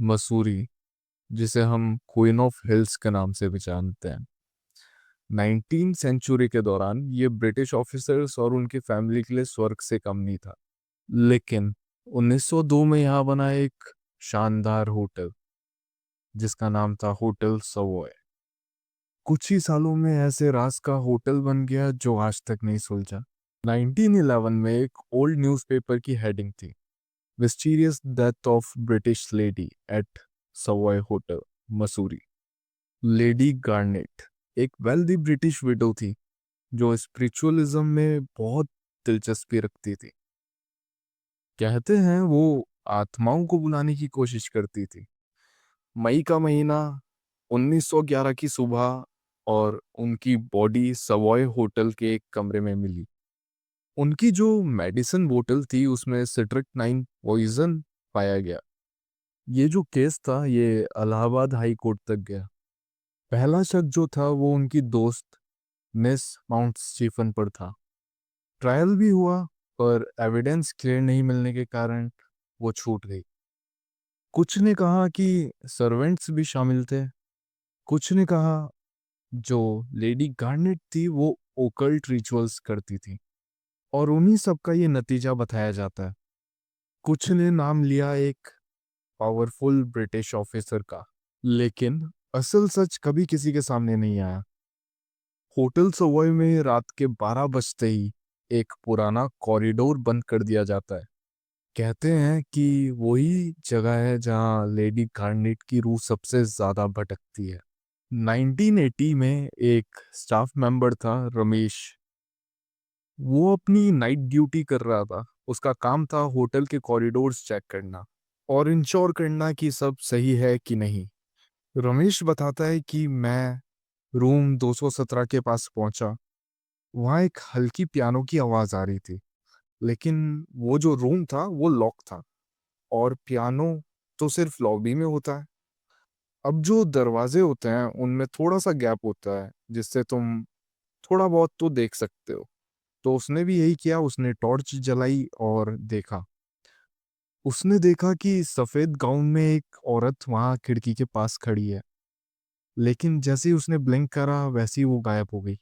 मसूरी, जिसे हम queen of hills के नाम से भी जानते हैं। 19 सेंचुरी के दौरान ये ब्रिटिश ऑफिसर्स और उनकी फैमिली के लिए स्वर्ग से कम नहीं था। लेकिन 1902 में यहाँ बना एक शानदार होटल जिसका नाम था होटल सवॉय। कुछ ही सालों में ऐसे राज का होटल बन गया जो आज तक नहीं सुलझा। 1911 में एक ओल्ड न्यूज़पेपर की हेडिंग थी, mysterious death of British lady at Savoy hotel, Mussoorie. Lady Garnet एक वेल्दी ब्रिटिश विडो थी जो स्पिरिचुअलिज्म में बहुत दिलचस्पी रखती थी। कहते हैं वो आत्माओं को बुलाने की कोशिश करती थी। मई का महीना, 1911 की सुबह, और उनकी बॉडी सवॉय होटल के एक कमरे में मिली। उनकी जो मेडिसिन बोतल थी उसमें सिट्रिक्नाइन पॉइजन पाया गया। ये जो केस था ये इलाहाबाद हाई कोर्ट तक गया। पहला शक जो था वो उनकी दोस्त मिस माउंट स्टीफन पर था। ट्रायल भी हुआ पर एविडेंस क्लियर नहीं मिलने के कारण वो छूट गई। कुछ ने कहा कि सर्वेंट्स भी शामिल थे, कुछ ने कहा जो लेडी गार्नेट थी वो ओकल्ट रिचुअल्स करती थी, और उन्हीं सब का ये नतीजा बताया जाता है। कुछ ने नाम लिया एक पावरफुल ब्रिटिश ऑफिसर का, लेकिन असल सच कभी किसी के सामने नहीं आया। होटल सवॉय में रात के 12 बजते ही एक पुराना कॉरिडोर बंद कर दिया जाता है। कहते हैं कि वही जगह है जहां लेडी गार्नेट की रूह सबसे ज्यादा भटकती है। 1980 में एक स्टाफ मेंबर था, रमेश। वो अपनी नाइट ड्यूटी कर रहा था। उसका काम था होटल के कॉरिडोर्स चेक करना और इंश्योर करना कि सब सही है कि नहीं। रमेश बताता है कि मैं रूम 217 के पास पहुंचा। वहाँ एक हल्की पियानो की आवाज़ आ रही थी, लेकिन वो जो रूम था वो लॉक था, और पियानो तो सिर्फ लॉबी में होता है। अब जो दरवाजे होते हैं उनमें थोड़ा सा गैप होता है जिससे तुम थोड़ा बहुत तो देख सकते हो। तो उसने भी यही किया, उसने टॉर्च जलाई और देखा। उसने देखा कि सफ़ेद गाउन में एक औरत वहाँ खिड़की के पास खड़ी है, लेकिन जैसे ही उसने ब्लिंक करा वैसे ही वो गायब हो गई।